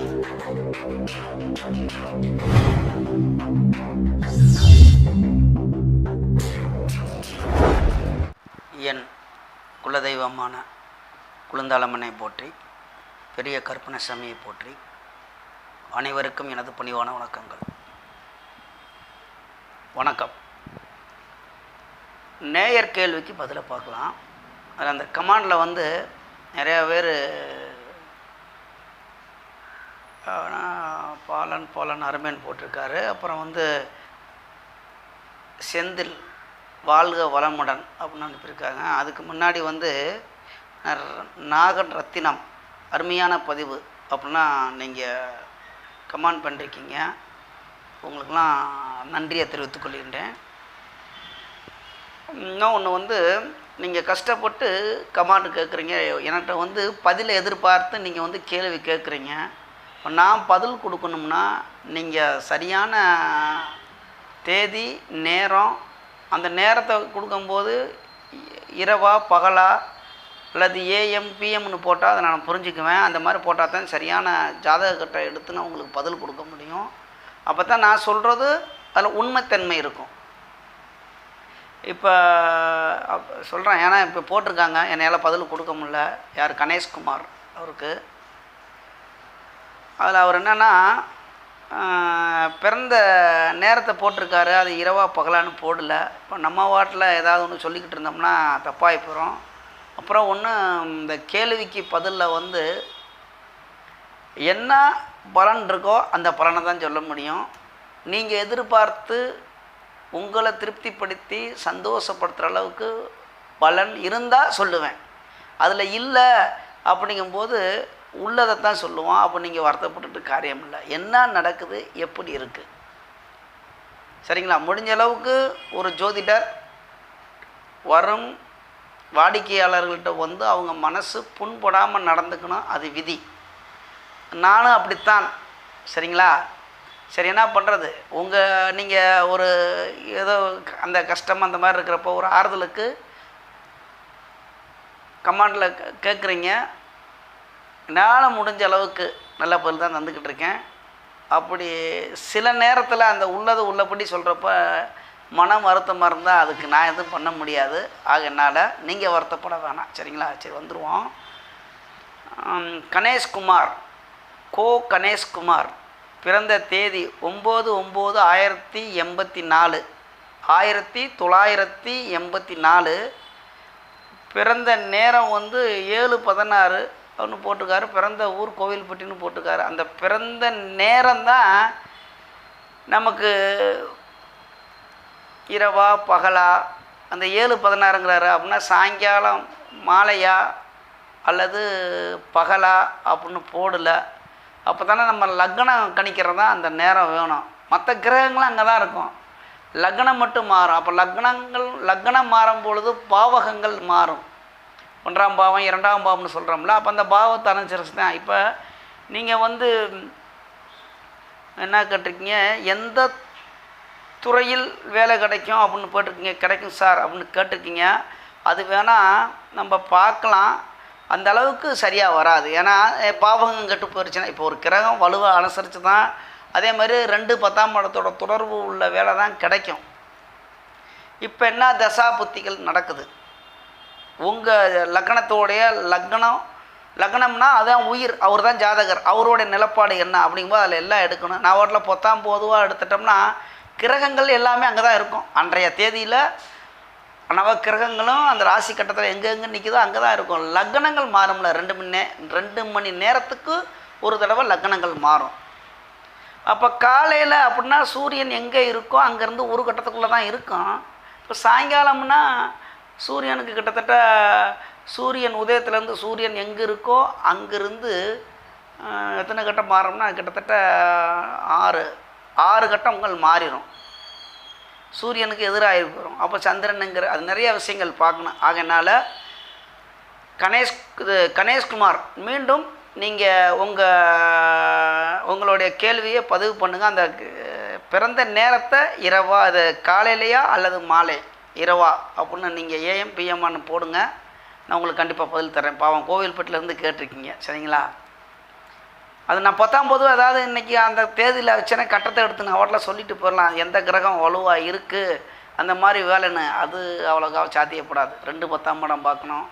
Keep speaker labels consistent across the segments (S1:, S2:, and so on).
S1: என் குலதெய்வமான குழுந்தாளம்மனை போற்றி, பெரிய கருப்பணசாமியை போற்றி, அனைவருக்கும் எனது பணிவான வணக்கங்கள். வணக்கம். நேயர் கேள்விக்கு பதிலை பார்க்கலாம். அதில் அந்த கமாண்டில் நிறையா பேர் பாலன் அருமைன்னு போட்டிருக்காரு. அப்புறம் செந்தில் வாழ்க வளமுடன் அப்படின்னு அனுப்பியிருக்காங்க. அதுக்கு முன்னாடி நாகன் ரத்தினம் அருமையான பதிவு அப்படின்னா நீங்கள் கமெண்ட் பண்ணிருக்கீங்க. உங்களுக்கெல்லாம் நன்றியை தெரிவித்துக் கொள்கின்றேன். இன்னும் ஒன்று நீங்கள் கஷ்டப்பட்டு கமெண்ட் கேட்குறீங்க, என்கிட்ட பதிலை எதிர்பார்த்து நீங்கள் கேள்வி கேட்குறீங்க. நான் பதில் கொடுக்கணும்னா நீங்கள் சரியான தேதி நேரம், அந்த நேரத்தை கொடுக்கும்போது இரவா பகலா அல்லது ஏஎம் பிஎம்னு போட்டால் அதை நான் புரிஞ்சுக்குவேன். அந்த மாதிரி போட்டால் தான் சரியான ஜாதகத்தை எடுத்து நான் உங்களுக்கு பதில் கொடுக்க முடியும். அப்போ தான் நான் சொல்கிறது அதில் உண்மைத்தன்மை இருக்கும். இப்போ சொல்கிறேன், ஏன்னா இப்போ போட்டிருக்காங்க என்னால் பதில் கொடுக்க முடியல. யார்? கணேஷ்குமார் அவருக்கு. அதில் அவர் என்னென்னா பிறந்த நேரத்தை போட்டிருக்காரு, அது இரவா பகலான்னு போடலை. இப்போ நம்ம வாட்டில் ஏதாவது ஒன்று சொல்லிக்கிட்டு இருந்தோம்னா தப்பாகி போகிறோம். அப்புறம் இந்த கேள்விக்கு பதிலில் என்ன பலன் இருக்கோ அந்த பலனை தான் சொல்ல முடியும். நீங்கள் எதிர்பார்த்து உங்களை திருப்திப்படுத்தி சந்தோஷப்படுத்துகிற அளவுக்கு பலன் இருந்தால் சொல்லுவேன். அதில் இல்லை அப்படிங்கும்போது உள்ளதை தான் சொல்லுவோம். அப்போ நீங்கள் வருத்தப்பட்டுட்டு காரியம் இல்லை. என்ன நடக்குது, எப்படி இருக்குது, சரிங்களா? முடிஞ்ச அளவுக்கு ஒரு ஜோதிடர் வரும் வாடிக்கையாளர்கள்ட்ட அவங்க மனசு புண்படாமல் நடந்துக்கணும். அது விதி. நானும் அப்படித்தான், சரிங்களா? சரி, என்ன பண்ணுறது? நீங்கள் ஒரு ஏதோ அந்த கஷ்டம் அந்த மாதிரி இருக்கிறப்போ ஒரு ஆறுதலுக்கு கமாண்டில் கேட்குறீங்க. என்னால் முடிஞ்ச அளவுக்கு நல்ல பதில் தான் தந்துக்கிட்டு இருக்கேன். அப்படி சில நேரத்தில் அந்த உள்ளபடி சொல்கிறப்ப மனம் வருத்தமாக இருந்தால் அதுக்கு நான் எதுவும் பண்ண முடியாது. ஆகையினால் நீங்கள் வருத்தப்பட வேணாம், சரிங்களா? சரி, வந்துடுவோம். கணேஷ்குமார், கணேஷ்குமார் பிறந்த தேதி 9/9/1984, 1984. பிறந்த நேரம் 7:16 ஒன்று போட்டிருக்காரு. பிறந்த ஊர் கோவில்பட்டின்னு போட்டிருக்காரு. அந்த பிறந்த நேரம்தான் நமக்கு இரவா பகலா. அந்த 7:16ங்கிறாரு அப்படின்னா சாயங்காலம் மாலையா அல்லது பகலா அப்படின்னு போடலை. அப்போ தானே நம்ம லக்னம் கணிக்கிறது தான் அந்த நேரம் வேணும். மற்ற கிரகங்களும் அங்கே தான் இருக்கும், லக்னம் மட்டும் மாறும். அப்போ லக்னம் மாறும் பொழுது பாவகங்கள் மாறும். 1ஆம் பாவம் 2ஆம் பாவம்னு சொல்கிறோம்ல, அப்போ அந்த பாவத்தை அனுசரிச்சு தான். இப்போ நீங்கள் என்ன கேட்டிருக்கீங்க, எந்த துறையில் வேலை கிடைக்கும் அப்படின்னு போட்டிருக்கீங்க. கிடைக்கும் சார் அப்படின்னு கேட்டிருக்கீங்க. அது வேணால் நம்ம பார்க்கலாம். அந்த அளவுக்கு சரியாக வராது. ஏன்னா பாவகம் கெட்டு போயிடுச்சுன்னா, இப்போ ஒரு கிரகம் வலுவாக அனுசரித்து தான். அதே மாதிரி 2 10ஆம் இடத்தோட தொடர்பு உள்ள வேலை தான் கிடைக்கும். இப்போ என்ன தசா புத்திகள் நடக்குது, உங்கள் லக்னத்தோடைய லக்னம்னா அதுதான் உயிர், அவர் தான் ஜாதகர், அவருடைய நிலப்பாடு என்ன அப்படிங்கும்போது அதில் எல்லாம் எடுக்கணும். நான் வாட்டில் 10ஆம் பொதுவாக எடுத்துட்டோம்னா கிரகங்கள் எல்லாமே அங்கே தான் இருக்கும். அன்றைய தேதியில் நவ கிரகங்களும் அந்த ராசி கட்டத்தில் எங்கெங்கே நிற்குதோ அங்கே தான் இருக்கும். லக்னங்கள் மாறும்ல, 2 மணி நேரத்துக்கு ஒரு தடவை லக்னங்கள் மாறும். அப்போ காலையில் அப்படின்னா சூரியன் எங்கே இருக்கோ அங்கேருந்து ஒரு கட்டத்துக்குள்ளே தான் இருக்கும். இப்போ சாயங்காலம்னா சூரியனுக்கு கிட்டத்தட்ட சூரியன் உதயத்துலேருந்து சூரியன் எங்கே இருக்கோ அங்கேருந்து எத்தனை கட்டம் மாறும்னா கிட்டத்தட்ட 6 கட்டங்கள் மாறிடும். சூரியனுக்கு எதிராக வரும். அப்போ சந்திரனுங்கிற அது நிறைய விஷயங்கள் பார்க்கணும். ஆகையினால கணேஷ்குமார், மீண்டும் நீங்கள் உங்களுடைய கேள்வியை பதிவு பண்ணுங்கள். அந்த பிறந்த நேரத்தை இரவா, அது காலையிலையா அல்லது மாலை இரவா அப்படின்னு நீங்கள் ஏஎம் பிஎம்மான்னு போடுங்க. நான் உங்களுக்கு கண்டிப்பாக பதில் தரேன். பாவம் கோவில்பட்டிலேருந்து கேட்டிருக்கீங்க, சரிங்களா? அது நான் 19 அதாவது இன்றைக்கி அந்த தேதியில் வச்சேன்னா கட்டத்தை எடுத்துங்க அவட்டில் சொல்லிட்டு போயிடலாம் எந்த கிரகம் வலுவாக இருக்குது அந்த மாதிரி வேலைன்னு. அது அவ்வளோக்கா சாத்தியப்படாது. 2 10ஆம் இடம் பார்க்கணும்.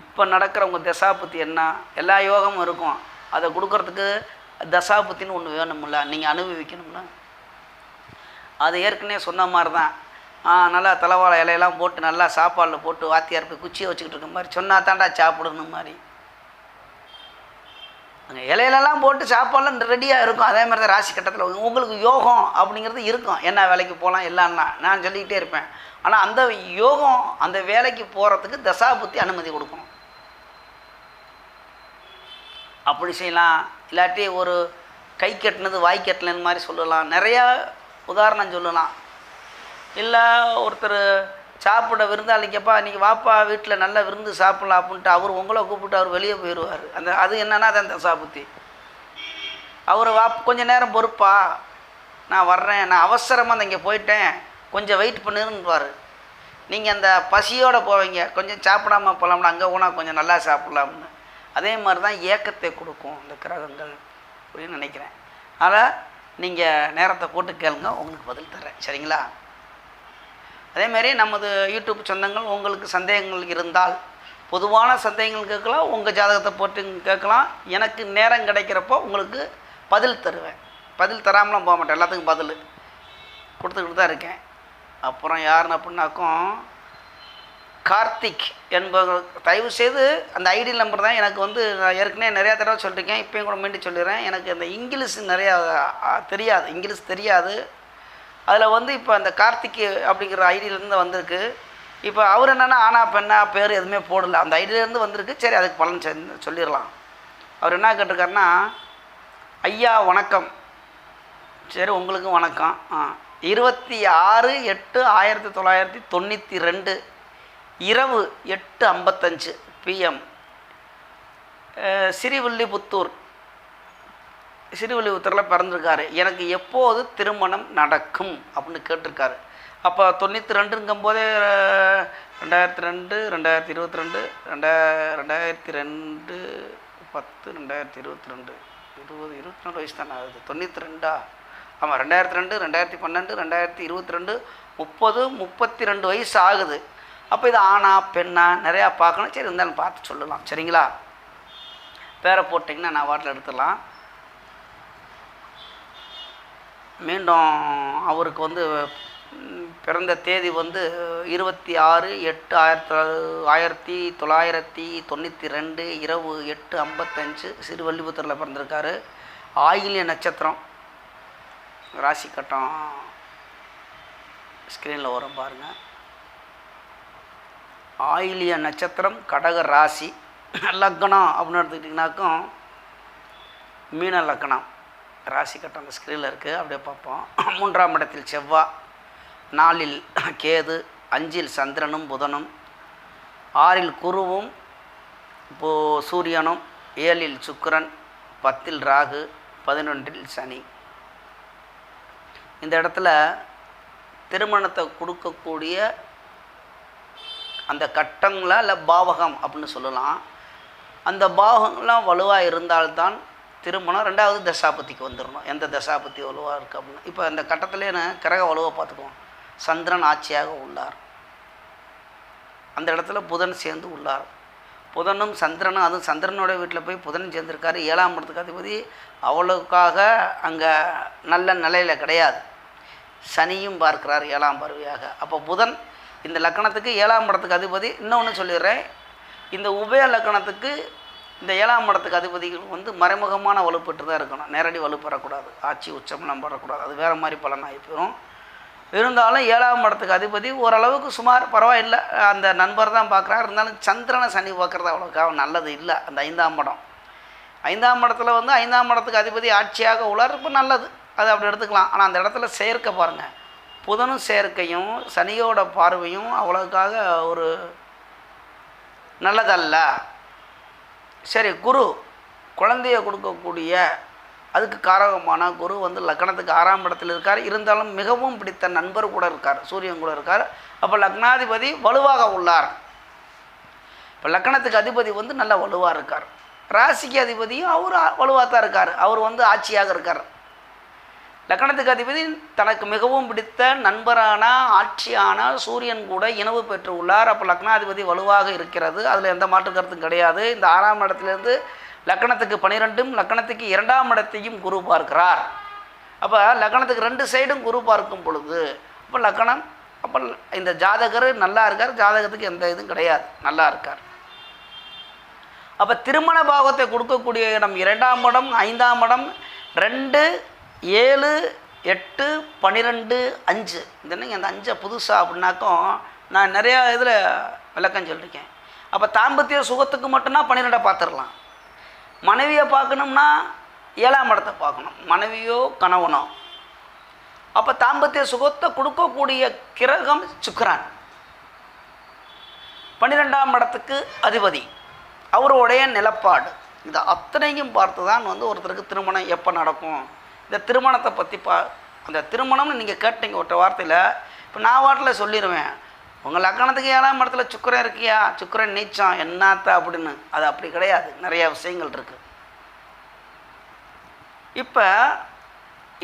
S1: இப்போ நடக்கிற உங்கள் தசாபுத்தி என்ன, எல்லா யோகமும் இருக்கும், அதை கொடுக்கறதுக்கு தசாபுத்தின்னு ஒன்று வேணும்ல, நீங்கள் அனுபவிக்கணும்ல. அது ஏற்கனவே சொன்ன மாதிரி தான். நல்லா தலைவாழை இலையெல்லாம் போட்டு நல்லா சாப்பாடில் போட்டு வாத்தியார் போய் குச்சியை வச்சுக்கிட்டு இருக்க மாதிரி சொன்னா தாண்டா சாப்பிடணும் மாதிரி அங்கே இலையிலலாம் போட்டு சாப்பாடுலாம் ரெடியாக இருக்கும். அதே மாதிரி தான் ராசி கட்டத்தில் உங்களுக்கு யோகம் அப்படிங்கிறது இருக்கும். என்ன வேலைக்கு போகலாம் இல்லைன்னா நான் சொல்லிக்கிட்டே இருப்பேன். ஆனால் அந்த யோகம் அந்த வேலைக்கு போகிறதுக்கு தசாபுத்தி அனுமதி கொடுக்கணும். அப்படி செய்யலாம். இல்லாட்டி ஒரு கை கட்டினது வாய் கட்டலன்னு மாதிரி சொல்லலாம். நிறையா உதாரணம் சொல்லலாம். இல்லை ஒருத்தர் சாப்பிட விருந்தாளிக்கப்பா இன்றைக்கி வாப்பா வீட்டில் நல்ல விருந்து சாப்பிட்லாம் அப்படின்ட்டு அவர் உங்களை கூப்பிட்டு அவர் வெளியே போயிடுவார். அது என்னன்னா அது அந்த தசாபுத்தி. அவர் கொஞ்சம் நேரம் பொறுப்பா நான் வர்றேன், நான் அவசரமாக அந்த இங்கே போயிட்டேன் கொஞ்சம் வெயிட் பண்ணிருன்னுவார். நீங்கள் அந்த பசியோடு போவீங்க, கொஞ்சம் சாப்பிடாமல் போகலாம்னு, அங்கே போனால் கொஞ்சம் நல்லா சாப்பிட்லாம்னு. அதே மாதிரி தான் ஏக்கத்தை கொடுக்கும் இந்த கிரகங்கள் அப்படின்னு நினைக்கிறேன். அதனால் நீங்கள் நேரத்தை போட்டு கேளுங்க, உங்களுக்கு பதில் தர்றேன். சரிங்களா? அதேமாரி நமது யூடியூப் சொந்தங்கள் உங்களுக்கு சந்தேகங்கள் இருந்தால் பொதுவான சந்தேகங்கள் கேட்கலாம், உங்கள் ஜாதகத்தை போட்டு கேட்கலாம். எனக்கு நேரம் கிடைக்கிறப்போ உங்களுக்கு பதில் தருவேன். பதில் தராமலாம் போக மாட்டேன், எல்லாத்துக்கும் பதில் கொடுத்துக்கிட்டு தான் இருக்கேன். அப்புறம் யாருன்னு அப்படின்னாக்கும் கார்த்திக் என்பவர் தயவுசெய்து அந்த ஐடி நம்பர் தான் எனக்கு நான் ஏற்கனவே நிறையா தடவை சொல்லியிருக்கேன், இப்போயும் கூட மீண்டும் சொல்லிடுறேன். எனக்கு அந்த இங்கிலீஷ் நிறையா தெரியாது, இங்கிலீஷ் தெரியாது. அதில் இப்போ அந்த கார்த்திக் அப்படிங்கிற ஐடியிலேருந்து வந்திருக்கு. இப்போ அவர் என்னென்னா ஆனா பெண்ணா பேர் எதுவுமே போடலை, அந்த ஐடியிலேருந்து வந்திருக்கு. சரி, அதுக்கு பலன் சொல்லிடலாம். அவர் என்ன கேட்டிருக்காருன்னா, ஐயா வணக்கம். சரி, உங்களுக்கும் வணக்கம். 26/8/1992 இரவு 8:55 PM ஸ்ரீவில்லிபுத்தூரில் பிறந்திருக்காரு. எனக்கு எப்போது திருமணம் நடக்கும் அப்படின்னு கேட்டிருக்காரு. அப்போ 92ங்கும் போதே 2002 2022 2002 10 2022 22 வயசு தானே ஆகுது. 92 ஆமாம், 2002 2012 2022 30 32 வயசு ஆகுது. அப்போ இது ஆணா பெண்ணா நிறையா பார்க்கணும். சரி, இருந்தாலும் பார்த்து சொல்லலாம். சரிங்களா? பேரை போட்டிங்கன்னா நான் வாட்டில் எடுத்துடலாம். மீண்டும் அவருக்கு பிறந்த தேதி 26/8/1992 இரவு 8:55 ஸ்ரீவில்லிபுத்தூரில் பிறந்திருக்காரு. ஆயில்ய நட்சத்திரம். ராசி கட்டம் ஸ்க்ரீனில் வரும் பாருங்கள். ஆயில்ய நட்சத்திரம், கடக ராசி. லக்னம் அப்படின்னு எடுத்துக்கிட்டிங்கனாக்கும் மீன லக்னம். ராசி கட்டம் அந்த ஸ்க்ரீனில் இருக்குது, அப்படியே பார்ப்போம். 3ஆம் இடத்தில் செவ்வாய், 4இல் கேது, 5இல் சந்திரனும் புதனும், 6இல் குருவும் சூரியனும், 7இல் சுக்கிரன், 10இல் ராகு, 11இல் சனி. இந்த இடத்துல திருமணத்தை கொடுக்கக்கூடிய அந்த கட்டங்களா இல்லை பாவகம் அப்படின்னு சொல்லலாம். அந்த பாவகங்கள்லாம் வலுவாக இருந்தால்தான் திருமணம். 2வது தசாபத்திக்கு வந்துடணும், எந்த தசாபத்தி வலுவாக இருக்குது அப்படின்னு. இப்போ இந்த கட்டத்திலே கிரக வலுவாக பார்த்துக்குவோம். சந்திரன் ஆட்சியாக உள்ளார், அந்த இடத்துல புதன் சேர்ந்து உள்ளார். புதனும் சந்திரனும், அதுவும் சந்திரனோட வீட்டில் போய் புதன் சேர்ந்துருக்காரு. 7ஆம் இடத்துக்கு அதிபதி அவ்வளவுக்காக அங்கே நல்ல நிலையில் கிடையாது. சனியும் பார்க்கிறார் 7ஆம் பார்வையாக. அப்போ புதன் இந்த லக்கணத்துக்கு 7ஆம் இடத்துக்கு அதிபதி. இன்னொன்று சொல்லிடுறேன், இந்த உபய லக்கணத்துக்கு இந்த 7ஆம் இடத்துக்கு அதிபதிகள் மறைமுகமான வலுப்பெற்று தான் இருக்கணும், நேரடி வலுப்பெறக்கூடாது, ஆட்சி உச்சம்லாம் பெறக்கூடாது. அது வேறு மாதிரி பலன் ஆகி போயிடும். இருந்தாலும் 7ஆம் இடத்துக்கு அதிபதி ஓரளவுக்கு சுமார் பரவாயில்லை, அந்த நண்பர் தான் பார்க்குறாரு. இருந்தாலும் சந்திரனை சனி பார்க்குறது அவ்வளோக்காக நல்லது இல்லை. அந்த 5ஆம் இடம், 5ஆம் இடத்துல 5ஆம் இடத்துக்கு அதிபதி ஆட்சியாக உள்ளார். இப்போ நல்லது, அது அப்படி எடுத்துக்கலாம். ஆனால் அந்த இடத்துல சேர்க்கை பாருங்கள், புதனும் சேர்க்கையும் சனியோட பார்வையும் அவ்வளோக்காக ஒரு நல்லதல்ல. சரி, குரு குழந்தைய கொடுக்கக்கூடிய அதுக்கு காரகமான குரு லக்னத்துக்கு 6ஆம் இடத்தில் இருக்கார். இருந்தாலும் மிகவும் பிடித்த நண்பர் கூட இருக்கார், சூரியன் கூட இருக்கார். அப்போ லக்னாதிபதி வலுவாக உள்ளார். இப்போ லக்னத்துக்கு அதிபதி நல்ல வலுவாக இருக்கார். ராசிக்கு அதிபதியும் அவர் வலுவாக தான் இருக்கார், அவர் வந்து ஆட்சியாக இருக்கார். லக்னத்துக்கு அதிபதி தனக்கு மிகவும் பிடித்த நண்பரான ஆட்சியான சூரியன் கூட இணைவு பெற்று உள்ளார். அப்போ லக்னாதிபதி வலுவாக இருக்கிறது, அதில் எந்த மாற்று கருத்தும் கிடையாது. இந்த 6ஆம் இடத்துலேருந்து லக்னத்துக்கு 12ம் லக்னத்துக்கு 2ஆம் இடத்தையும் குரு பார்க்கிறார். அப்போ லக்னத்துக்கு 2 சைடும் குரு பார்க்கும் பொழுது அப்போ லக்னம், அப்போ இந்த ஜாதகர் நல்லா இருக்கார், ஜாதகத்துக்கு எந்த இதுவும் கிடையாது, நல்லா இருக்கார். அப்போ திருமண பாவத்தை கொடுக்கக்கூடிய இடம் 2ஆம் இடம், 5ஆம் இடம், 2, 7, 8, 12, 5. என்னங்க அந்த 5 புதுசாக அப்படின்னாக்கும் நான் நிறையா இதில் விளக்கம் சொல்லியிருக்கேன். அப்போ தாம்பத்திய சுகத்துக்கு மட்டும்னா 12 பார்த்துடலாம். மனைவியை பார்க்கணும்னா 7ஆம் இடத்தை பார்க்கணும், மனைவியோ கணவனோ. அப்போ தாம்பத்திய சுகத்தை கொடுக்கக்கூடிய கிரகம் சுக்கிரன், 12ஆம் இடத்துக்கு அதிபதி, அவருடைய நிலப்பாடு. இது அத்தனையும் பார்த்து தான் வந்து ஒருத்தருக்கு திருமணம் எப்போ நடக்கும். இந்த திருமணத்தை பற்றி அந்த திருமணம்னு நீங்கள் கேட்டீங்க ஒற்றை வார்த்தையில். இப்போ நான் வாட்டில் சொல்லிடுவேன், உங்கள் லக்னத்துக்கு 7ஆம் இடத்துல சுக்கிரன் இருக்கியா, சுக்கிரன் நீச்சம் என்னத்த அப்படின்னு. அது அப்படி கிடையாது, நிறையா விஷயங்கள் இருக்குது. இப்போ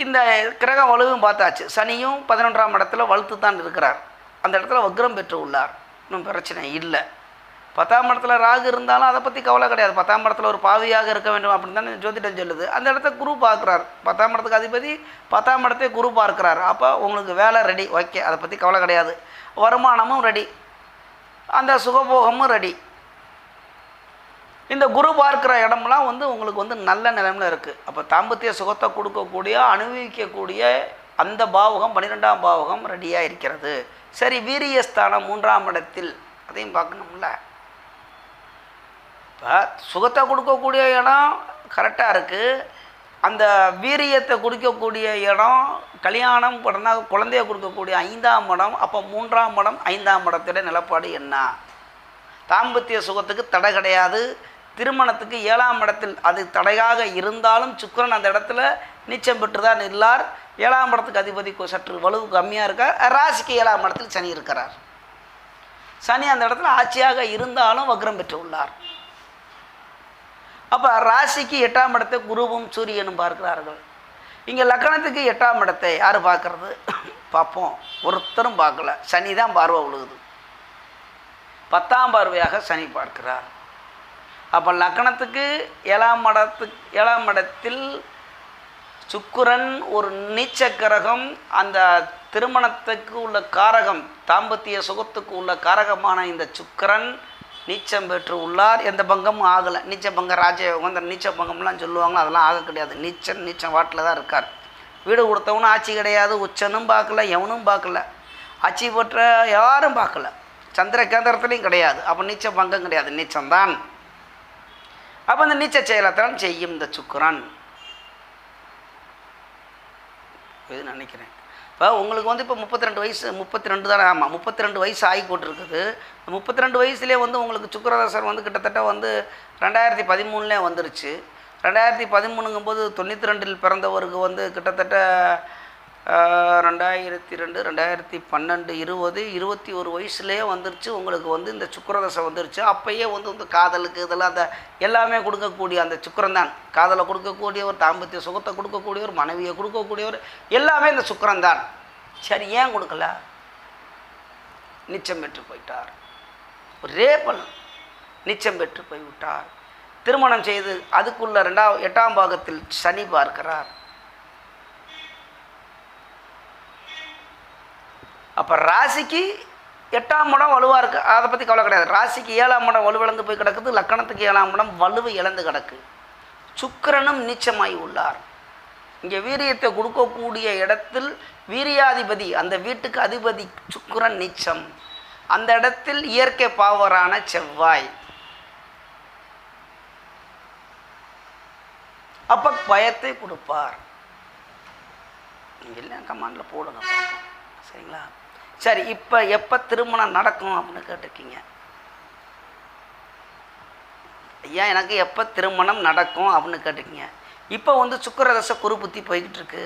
S1: இந்த கிரக வலுவும் பார்த்தாச்சு. சனியும் 11ஆம் இடத்துல வலுத்து தான் இருக்கிறார், அந்த இடத்துல வக்ரம் பெற்று உள்ளார், இன்னும் பிரச்சனை இல்லை. 10ஆம் இடத்துல ராகு இருந்தாலும் அதை பற்றி கவலை கிடையாது. 10ஆம் இடத்துல ஒரு பாவியாக இருக்க வேண்டும் அப்படின்னு தானே ஜோதிடம் சொல்லுது. அந்த இடத்த குரு பார்க்குறார், 10ஆம் இடத்துக்கு அதிபதி 10ஆம் இடத்தை குரு பார்க்குறார். அப்போ உங்களுக்கு வேலை ரெடி, ஓகே, அதை பற்றி கவலை கிடையாது. வருமானமும் ரெடி, அந்த சுகபோகமும் ரெடி. இந்த குரு பார்க்குற இடம்லாம் வந்து உங்களுக்கு வந்து நல்ல நிலைமையில் இருக்குது. அப்போ தாம்பத்திய சுகத்தை கொடுக்கக்கூடிய அனுபவிக்கக்கூடிய அந்த பாவகம் 12ஆம் பாவகம் ரெடியாக இருக்கிறது. சரி, வீரியஸ்தானம் 3ஆம் இடத்தில், அதையும் பார்க்கணும்ல. இப்போ சுகத்தை கொடுக்கக்கூடிய இடம் கரெக்டாக இருக்குது, அந்த வீரியத்தை கொடுக்கக்கூடிய இடம் கல்யாணம் பண்ணா குழந்தைய கொடுக்கக்கூடிய 5ஆம் இடம். அப்போ 3ஆம் இடம் 5ஆம் இடத்துல நிலப்பாடு என்ன? தாம்பத்திய சுகத்துக்கு தடை கிடையாது, திருமணத்துக்கு 7ஆம் இடத்தில் அது தடையாக இருந்தாலும் சுக்கிரன் அந்த இடத்துல நீச்சம் பெற்று தான் இல்லார். 7ஆம் இடத்துக்கு அதிபதி சற்று வலு கம்மியாக இருக்கார். ராசிக்கு 7ஆம் இடத்தில் சனி இருக்கிறார். சனி அந்த இடத்துல ஆட்சியாக இருந்தாலும் வக்ரம் பெற்று உள்ளார். அப்போ ராசிக்கு 8ஆம் இடத்தை குருவும் சூரியனும் பார்க்கிறார்கள். இங்கே லக்னத்துக்கு 8ஆம் இடத்தை யார் பார்க்கறது? பார்ப்போம், ஒருத்தரும் பார்க்கல, சனி தான் பார்வை விழுகுது. 10ஆம் பார்வையாக சனி பார்க்கிறார். அப்போ லக்னத்துக்கு 7ஆம் இடத்தில் சுக்கிரன் ஒரு நீச்ச கிரகம், அந்த திருமணத்துக்கு உள்ள காரகம், தாம்பத்திய சுகத்துக்கு உள்ள காரகமான இந்த சுக்கிரன் நீச்சம் பெற்று உள்ளார். எந்த பங்கமும் ஆகலை. நீச்ச பங்கம், ராஜயோகம், இந்த நீச்ச பங்கம்லாம் சொல்லுவாங்க, அதெல்லாம் ஆக கிடையாது. நீச்சம் வாட்டில் தான் இருக்கார். வீடு கொடுத்தவனும் ஆட்சி கிடையாது, உச்சனும் பார்க்கல, எவனும் பார்க்கல, ஆட்சி பெற்ற யாரும் பார்க்கல, சந்திர கேந்திரத்துலேயும் கிடையாது. அப்போ நீச்ச பங்கம் கிடையாது, நீச்சம்தான். அப்போ இந்த நீச்ச செயலத்தான் செய்யும் இந்த சுக்கிரன். இது நினைக்கிறேன். இப்போ உங்களுக்கு வந்து இப்போ 32 வயசு, 32 தானே? ஆமாம், 32 வயசு ஆகி போட்டிருக்குது. 32 வயசுலேயே வந்து உங்களுக்கு சுக்கிரதசர் வந்து கிட்டத்தட்ட வந்து 2013 வந்துருச்சு. 2013ங்கும்போது 92 பிறந்தவருக்கு வந்து கிட்டத்தட்ட 2002, 2012, 20, 21 வயசுலேயே வந்துருச்சு. உங்களுக்கு வந்து இந்த சுக்கிரதசை வந்துருச்சு. அப்போயே வந்து காதலுக்கு இதெல்லாம் அந்த எல்லாமே கொடுக்கக்கூடிய அந்த சுக்கிரன் தான். காதலை கொடுக்கக்கூடியவர், தாம்பத்திய சுகத்தை கொடுக்கக்கூடியவர், மனைவியை கொடுக்கக்கூடியவர், எல்லாமே இந்த சுக்கிரன் தான். சரி, ஏன் கொடுக்கல? நிச்சயம் பெற்று போயிட்டார். ஒரே பலன், நிச்சயம் பெற்று போய்விட்டார். திருமணம் செய்து அதுக்குள்ள 8ஆம் பாகத்தில் சனி பார்க்கிறார். அப்போ ராசிக்கு 8ஆம் இடம் வலுவாக இருக்குது, அதை பற்றி கவலை கிடையாது. ராசிக்கு 7ஆம் இடம் வலுவிழந்து போய் கிடக்குது, லக்கணத்துக்கு 7ஆம் இடம் வலுவை இழந்து கிடக்கு. சுக்கிரனும் நீச்சமாகி உள்ளார். இங்கே வீரியத்தை கொடுக்கக்கூடிய இடத்தில் வீரியாதிபதி, அந்த வீட்டுக்கு அதிபதி சுக்கிரன் நீச்சம். அந்த இடத்தில் இயற்கை பாவரான செவ்வாய். அப்போ பயத்தை கொடுப்பார். நீங்கள் எல்லாம் கமாண்டில் போடுங்க பார்ப்போம், சரிங்களா? சரி, இப்போ எப்போ திருமணம் நடக்கும் அப்படின்னு கேட்டிருக்கீங்க. ஐயா, எனக்கு எப்போ திருமணம் நடக்கும் அப்படின்னு கேட்டிருக்கீங்க. இப்போ வந்து சுக்கிரதசை குரு புத்தி போய்கிட்டு இருக்கு.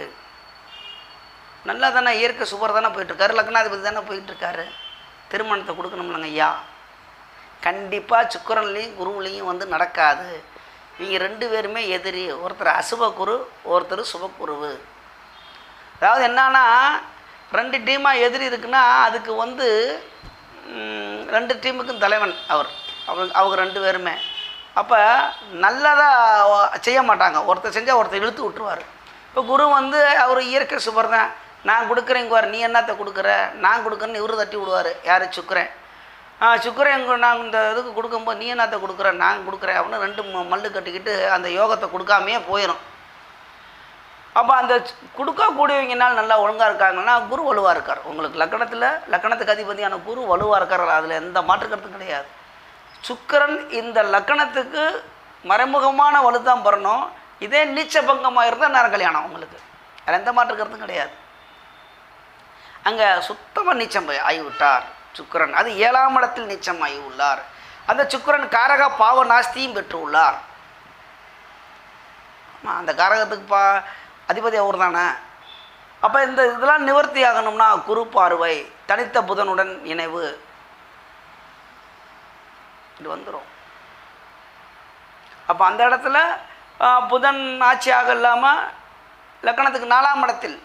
S1: நல்லா தானே, இயற்கை சூப்பர் தானே போயிட்டுருக்காரு, லக்னாதிபதி தானே போயிட்டுருக்காரு. திருமணத்தை கொடுக்கணும்லங்க ஐயா. கண்டிப்பாக சுக்கிரன்லேயும் குருவிலையும் வந்து நடக்காது. இவங்க 2 பேருமே எதிரி. ஒருத்தர் அசுபகுரு, ஒருத்தர் சுபகுருவு. அதாவது என்னன்னா 2 டீமாக எதிரி இருக்குன்னா அதுக்கு வந்து 2 டீமுக்கும் தலைவன் அவங்க 2 பேருமே. அப்போ நல்லதாக செய்ய மாட்டாங்க. ஒருத்தர் செஞ்சால் ஒருத்தர் இழுத்து விட்டுருவார். இப்போ குரு வந்து அவர் இயற்கை சுபர் தான். நான் கொடுக்குறேங்குவார், நீ என்னத்தை கொடுக்குற, நான் கொடுக்குறேன்னு இவரு தட்டி விடுவார். யார்? சுக்கிரன். சுக்கிரன் நான் இந்த இதுக்கு கொடுக்கும்போது நீ என்னத்தை கொடுக்குற, நான் கொடுக்குறேன் அப்படின்னு 2 மல்லு கட்டிக்கிட்டு அந்த யோகத்தை கொடுக்காமையே போயிடும். அப்போ அந்த கொடுக்கக்கூடியவங்கனால் நல்லா ஒழுங்காக இருக்காங்கன்னா குரு வலுவாக இருக்கார். உங்களுக்கு லக்கணத்துக்கு அதிபதியான குரு வலுவாக இருக்கார். அதில் எந்த மாற்று கருத்தும் கிடையாது. சுக்கிரன் இந்த லக்கணத்துக்கு மறைமுகமான வலு தான் பெறணும். இதே நீச்ச பங்கமாக இருந்தால் நேரம் கல்யாணம் உங்களுக்கு. அதில் எந்த மாற்று கருத்தும் கிடையாது. அங்கே சுத்தமாக நீச்சம் ஆகிவிட்டார் சுக்கிரன். அது 7ஆம் இடத்தில் நீச்சம் ஆகி உள்ளார். அந்த சுக்கிரன் காரக பாவ நாஸ்தியும் பெற்று உள்ளார். அந்த காரகத்துக்கு அதிபதி அவர் தானே. அப்போ இந்த இதெல்லாம் நிவர்த்தி ஆகணும்னா குரு பார்வை, தனித்த புதனுடன் இணைவு இது வந்துடும். அப்போ அந்த இடத்துல புதன் ஆட்சியாக இல்லாமல் லக்கணத்துக்கு 4ஆம் இடத்தில்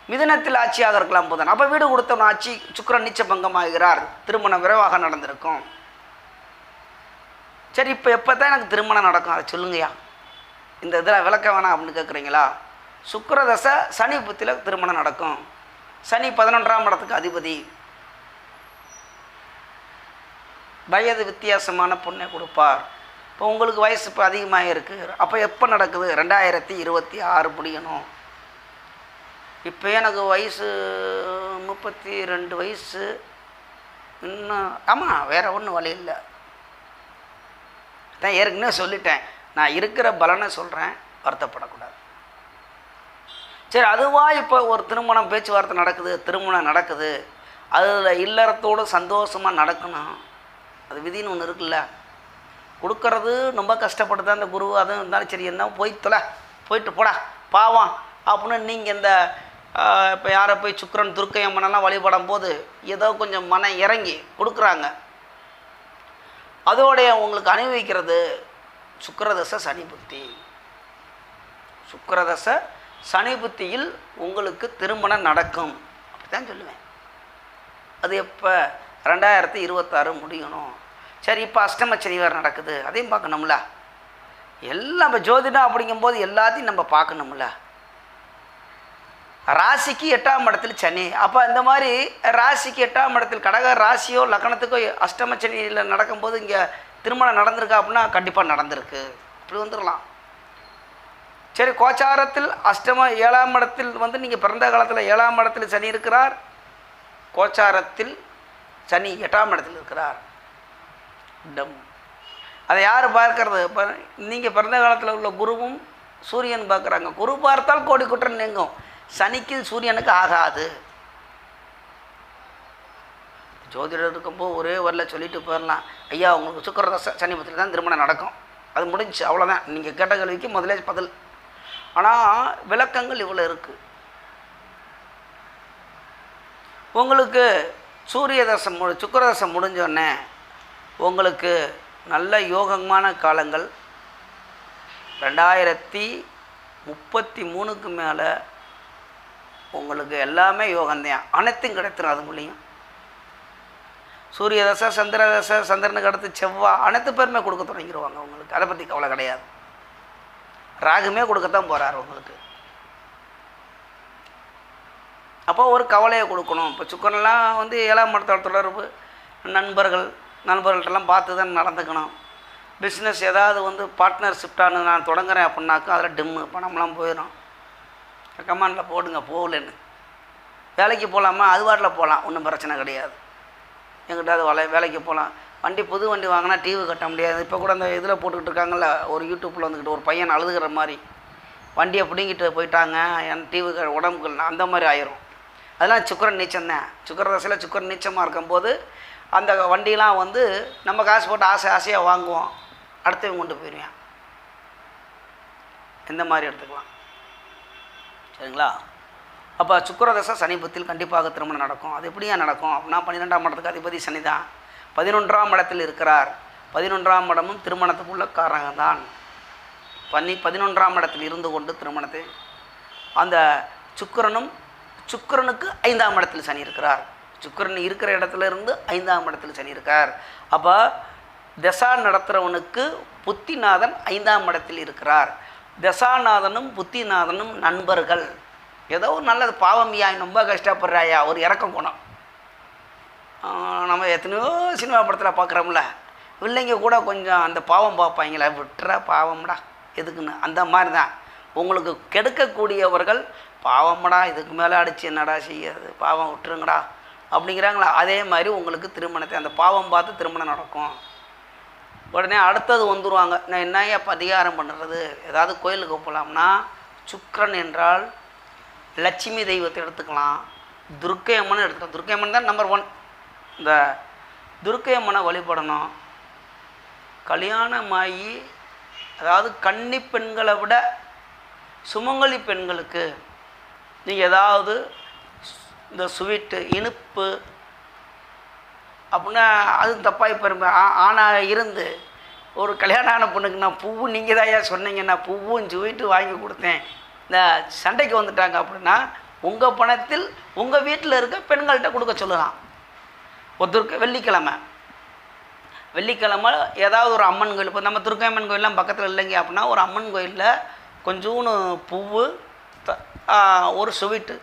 S1: மிதுனத்தில் ஆட்சியாக இருக்கலாம் புதன். அப்போ வீடு கொடுத்தவன் ஆட்சி சுக்கிரன் நீச்ச பங்கமாகிறார். திருமணம் விரைவாக நடந்திருக்கும். சரி, இப்போ எப்போ தான் எனக்கு திருமணம் நடக்கும் அதை சொல்லுங்கய்யா, இந்த இதில் விளக்க வேணாம் அப்படின்னு கேட்குறீங்களா? சுக்கிரதசை சனி புத்தியில் திருமணம் நடக்கும். சனி 11ஆம் இடத்துக்கு அதிபதி. வயது வித்தியாசமான பொண்ணை கொடுப்பார். இப்போ உங்களுக்கு வயசு இப்போ அதிகமாக இருக்குது. அப்போ எப்போ நடக்குது? 2026 முடியணும். இப்போ எனக்கு வயசு 32 வயசு இன்னும். ஆமாம், வேறு ஒன்றும் வழி இல்லை. தான் ஏற்கனவே சொல்லிட்டேன், நான் இருக்கிற பலனை சொல்கிறேன், வருத்தப்படக்கூடாது. சரி, அதுவாக இப்போ ஒரு திருமணம் பேச்சுவார்த்தை நடக்குது, திருமணம் நடக்குது, அதில் இல்லறத்தோடு சந்தோஷமாக நடக்கணும். அது விதின்னு ஒன்று இருக்குல்ல. கொடுக்கறது ரொம்ப கஷ்டப்பட்டு தான் அந்த குரு அதுவும் இருந்தாலும் சரி, என்ன போயிட்டு போடா பாவம் அப்படின்னு நீங்கள் இந்த இப்போ யாரை போய் சுக்கிரன் துர்க்கையம்மனெல்லாம் வழிபடும் போது ஏதோ கொஞ்சம் மனம் இறங்கி கொடுக்குறாங்க. அதோடைய உங்களுக்கு அனுபவிக்கிறது சுக்கிரதசை சனி புத்தி. சுக்கிரதசை சனி புத்தியில் உங்களுக்கு திருமணம் நடக்கும். அப்படி தான் சொல்லுவேன். அது எப்போ? 2026 முடியணும். சரி, இப்போ அஷ்டமச்சனி வேறு நடக்குது, அதையும் பார்க்கணும்ல. எல்லாம் இப்போ ஜோதிடம் அப்படிங்கும்போது எல்லாத்தையும் நம்ம பார்க்கணும்ல. ராசிக்கு 8ஆம் இடத்தில் சனி. அப்போ இந்த மாதிரி ராசிக்கு 8ஆம் இடத்தில் கடக ராசியோ லக்கணத்துக்கோ அஷ்டமச்சனியில் நடக்கும்போது இங்கே திருமணம் நடந்திருக்கா அப்படின்னா கண்டிப்பாக நடந்திருக்கு. இப்படி வந்துடலாம். சரி, கோச்சாரத்தில் 7ஆம் இடத்தில் வந்து நீங்கள் பிறந்த காலத்தில் 7ஆம் இடத்தில் சனி இருக்கிறார். கோச்சாரத்தில் சனி 8ஆம் இடத்தில் இருக்கிறார். அதை யார் பார்க்கறது? இப்போ நீங்கள் பிறந்த காலத்தில் உள்ள குருவும் சூரியன் பார்க்குறாங்க. குரு பார்த்தால் கோடி குற்றம் நீங்கும். சனிக்கு சூரியனுக்கு ஆகாது. ஜோதிடர் இருக்கும்போது ஒரே வரல சொல்லிட்டு போயிடலாம், ஐயா உங்களுக்கு சுக்கிரதசை சனி புத்தியில் தான் திருமணம் நடக்கும், அது முடிஞ்சு, அவ்வளோதான். நீங்கள் கேட்ட கேள்விக்கு முதலே பதில். ஆனால் விளக்கங்கள் இவ்வளோ இருக்குது. உங்களுக்கு சூரிய தசை சுக்கிரதசை முடிஞ்சோடனே உங்களுக்கு நல்ல யோகமான காலங்கள் 2033க்கு மேலே உங்களுக்கு எல்லாமே யோகந்தான். அனைத்தும் கிடைத்துரும். அது மூலியம் சூரிய தசை, சந்திர தசை, சந்திரனுக்கு அடுத்து செவ்வாய், அனைத்து பேருமே கொடுக்க தொடங்கிடுவாங்க உங்களுக்கு. அதை பற்றி கவலை கிடையாது. ராகுமே கொடுக்கத்தான் போகிறார் உங்களுக்கு. அப்போ ஒரு கவலையை கொடுக்கணும். இப்போ சுக்கரன்லாம் வந்து 7ஆம் இடத்தோட தொடர்பு, நண்பர்கள்ட்டெல்லாம் பார்த்து தான் நடந்துக்கணும். பிஸ்னஸ் ஏதாவது வந்து பார்ட்னர்ஷிப்டானு நான் தொடங்குறேன் அப்படின்னாக்கா அதில் டிம்மு பணம்லாம் போயிடும். கமாண்டில் போடுங்க போகலன்னு. வேலைக்கு போகலாமா? அது வாட்டில் போகலாம், ஒன்றும் பிரச்சனை கிடையாது. எங்கிட்ட அது வேலைக்கு போகலாம். வண்டி புது வண்டி வாங்கினா டிவி கட்ட முடியாது. இப்போ கூட அந்த இதில் போட்டுக்கிட்டு இருக்காங்கல்ல, ஒரு யூடியூப்பில் வந்துக்கிட்டு ஒரு பையன் அழுதுகிற மாதிரி, வண்டியை பிடிங்கிட்டு போயிட்டாங்க, என் டிவி உடம்புக்கு அந்த மாதிரி ஆயிரும். அதெல்லாம் சுக்கிரன் நீச்சம்தான். சுக்கிரதசையில் சுக்கிரன் நீச்சமாக இருக்கும்போது அந்த வண்டியெலாம் வந்து நம்ம காசு போட்டு ஆசையாக வாங்குவோம், அடுத்தவங்க கொண்டு போயிடுவேன். இந்த மாதிரி எடுத்துக்கலாம். சரிங்களா? அப்போ சுக்கிரதசை சனி புத்தியில் கண்டிப்பாக திருமணம் நடக்கும். அது எப்படியா நடக்கும் அப்படின்னா 12ஆம் இடத்துக்கு அதிபதி சனி தான். 11ஆம் இடத்தில் இருக்கிறார். 11ஆம் இடமும் திருமணத்துக்குள்ள காரகம்தான். 11ஆம் இடத்தில் இருந்து கொண்டு திருமணத்தை அந்த சுக்கிரனுக்கு 5ஆம் இடத்தில் சனி இருக்கிறார். சுக்கிரன் இருக்கிற இடத்துல இருந்து 5ஆம் இடத்தில் சனி இருக்கார். அப்போ தசா நடத்துகிறவனுக்கு புத்திநாதன் 5ஆம் இடத்தில் இருக்கிறார். தசாநாதனும் புத்திநாதனும் நண்பர்கள். ஏதோ ஒரு நல்லது, பாவமியா ரொம்ப கஷ்டப்படுறாயா, ஒரு இறக்கம் குணம். நம்ம எத்தனையோ சினிமா படத்தில் பார்க்குறோம்ல, இல்லைங்க கூட கொஞ்சம் அந்த பாவம் பார்ப்பாங்களா, விட்டுற பாவம்டா எதுக்குன்னு. அந்த மாதிரி தான் உங்களுக்கு கெடுக்கக்கூடியவர்கள், பாவம்டா இதுக்கு மேலே அடித்து என்னடா செய்யறது, பாவம் விட்டுருங்கடா அப்படிங்கிறாங்களா. அதே மாதிரி உங்களுக்கு திருமணத்தை அந்த பாவம் பார்த்து திருமணம் நடக்கும். உடனே அடுத்தது வந்துடுவாங்க, நான் என்னையா பரிகாரம் பண்ணுறது, ஏதாவது கோயிலுக்கு போகலாம்னா சுக்கிரன் என்றால் லட்சுமி தெய்வத்தை எடுத்துக்கலாம், துர்க்கை அம்மனை எடுத்துக்கலாம். துர்க்கை அம்மன் தான் நம்பர் 1. இந்த துர்க்கை அம்மனை வழிபடணும். கல்யாணமாகி அதாவது கன்னி பெண்களை விட சுமங்கலி பெண்களுக்கு நீங்கள் ஏதாவது இந்த ஸ்வீட்டு இனிப்பு அப்படின்னா அது தப்பாக பெருமை ஆனால் இருந்து ஒரு கல்யாணம் ஆன பொண்ணுக்கு நான் பூவு நீங்கள் தான் ஏன் சொன்னீங்க, நான் பூவும் ஸ்வீட்டு வாங்கி கொடுத்தேன், இந்த சண்டைக்கு வந்துட்டாங்க அப்படின்னா உங்கள் பணத்தில் உங்கள் வீட்டில் இருக்க பெண்கள்கிட்ட கொடுக்க சொல்லலாம். ஒருத்தருக்கு வெள்ளிக்கிழமை ஏதாவது ஒரு அம்மன் கோயில், இப்போ நம்ம துர்க்கையம்மன் கோயிலெலாம் பக்கத்தில் இல்லைங்க அப்படின்னா ஒரு அம்மன் கோயிலில் கொஞ்சோன்னு பூவு ஒரு ஸ்வீட்டு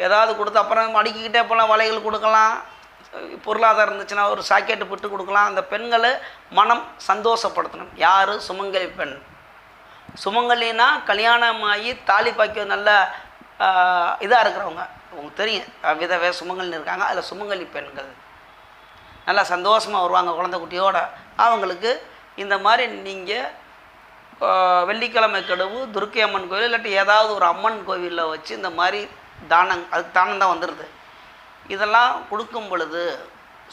S1: ஏதாவது கொடுத்து, அப்புறம் அடுக்கிக்கிட்டே போகலாம், வளையல் கொடுக்கலாம், பொருளாதாரம் இருந்துச்சுன்னா ஒரு சாக்கெட்டு போட்டு கொடுக்கலாம். அந்த பெண்களை மனம் சந்தோஷப்படுத்தணும். யார்? சுமங்கலி பெண். சுமங்கலினா கல்யாணமாகி தாலி பாக்கியம் நல்ல இதாக இருக்கிறவங்க, உங்களுக்கு தெரியும் விதவை சுமங்கலின்னு இருக்காங்க, அதில் சுமங்கலி பெண்கள் நல்லா சந்தோஷமாக வருவாங்க குழந்தை குட்டியோட. அவங்களுக்கு இந்த மாதிரி நீங்கள் வெள்ளிக்கிழமை கடுவு துர்க்கை அம்மன் கோயில் இல்லாட்டி ஏதாவது ஒரு அம்மன் கோவிலில் வச்சு இந்த மாதிரி அதுக்கு தானம் தான் வந்துடுது. இதெல்லாம் கொடுக்கும் பொழுது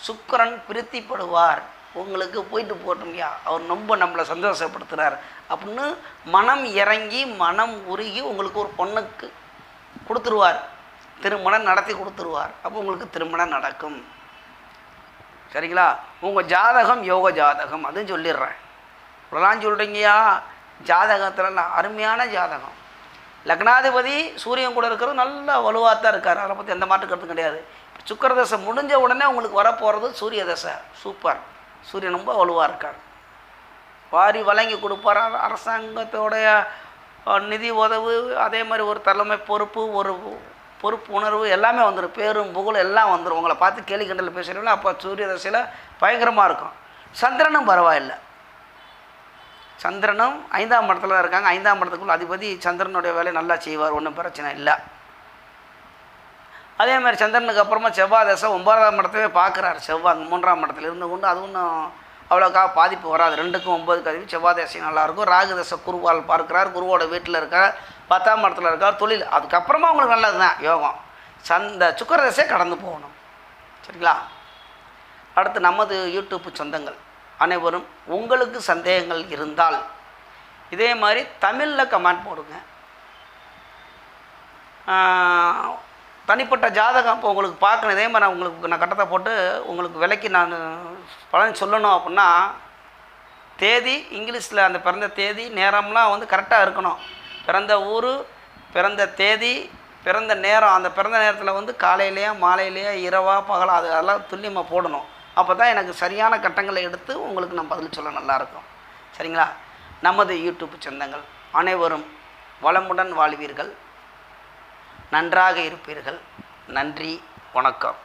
S1: சுக்கிரன் பிரித்திப்படுவார். உங்களுக்கு போயிட்டு போட்டோம்யா, அவர் ரொம்ப நம்மளை சந்தோஷப்படுத்துகிறார் அப்படின்னு மனம் இறங்கி மனம் உருகி உங்களுக்கு ஒரு பொண்ணுக்கு கொடுத்துருவார், திருமணம் நடத்தி கொடுத்துருவார். அப்போ உங்களுக்கு திருமணம் நடக்கும். சரிங்களா? உங்கள் ஜாதகம் யோக ஜாதகம், அதுவும் சொல்லிடுறேன். இவ்வளோலாம் சொல்கிறீங்கயா, ஜாதகத்தில் அருமையான ஜாதகம். லக்னாதிபதி சூரியன் கூட இருக்கிறது நல்லா வலுவாக தான் இருக்கார், அதை பற்றி எந்த மாற்று கருத்தும் கிடையாது. சுக்கிர தசை முடிஞ்ச உடனே உங்களுக்கு வரப்போகிறது சூரிய தசை. சூப்பர், சூரியன் ரொம்ப வலுவாக இருக்கார், வாரி வழங்கி கொடுப்பார். அரசாங்கத்தோடைய நிதி உதவு, அதே மாதிரி ஒரு தலைமை பொறுப்பு, ஒரு பொறுப்பு உணர்வு எல்லாமே வந்துடும், பேரும் புகழும் எல்லாம் வந்துடும். உங்களை பார்த்து கேலி கிண்டல் பேசுகிறீங்களா, அப்போ சூரிய தசையில் பயங்கரமாக இருக்கும். சந்திரனும் பரவாயில்லை, சந்திரனும் 5ஆம் இடத்துல தான் இருக்காங்க. 5ஆம் இடத்துக்குள்ள அதிபதி சந்திரனுடைய வேலையை நல்லா செய்வார், ஒன்றும் பிரச்சனை இல்லை. அதே மாதிரி சந்திரனுக்கு அப்புறமா செவ்வாய் தசை 9ஆம் இடத்தையே பார்க்குறாரு. செவ்வாய் 3ஆம் இடத்துல இருந்து கொண்டு அது ஒன்றும் அவ்வளோக்கா பாதிப்பு வராது. 2க்கும் 9க்கு அதிபதி செவ்வாய் தசை நல்லாயிருக்கும். ராகு தசை குருவால் பார்க்குறார், குருவோட வீட்டில் இருக்கார், 10ஆம் இடத்துல இருக்கார், தொழில். அதுக்கப்புறமா உங்களுக்கு நல்லது தான் யோகம். இந்த சுக்கிர தசையை கடந்து போகணும். சரிங்களா? அடுத்து நமது யூடியூப் சொந்தங்கள் அனைவரும் உங்களுக்கு சந்தேகங்கள் இருந்தால் இதே மாதிரி தமிழில் கமெண்ட் போடுங்க. தனிப்பட்ட ஜாதகம் இப்போ உங்களுக்கு பார்க்கணும், இதே மாதிரி நான் கட்டத்தை போட்டு உங்களுக்கு விலைக்கு நான் பலன் சொல்லணும் அப்படின்னா தேதி இங்கிலீஷில் அந்த பிறந்த தேதி நேரம்லாம் வந்து கரெக்டாக இருக்கணும். பிறந்த ஊர், பிறந்த தேதி, பிறந்த நேரம், அந்த பிறந்த நேரத்தில் வந்து காலையிலையா மாலையிலையா இரவா பகலா அதெல்லாம் துல்லியமாக போடணும். அப்போ தான் எனக்கு சரியான கட்டங்களை எடுத்து உங்களுக்கு நான் பதில் சொல்ல நல்லாயிருக்கும். சரிங்களா? நமது யூடியூப் சொந்தங்கள் அனைவரும் வளமுடன் வாழ்வீர்கள், நன்றாக இருப்பீர்கள். நன்றி, வணக்கம்.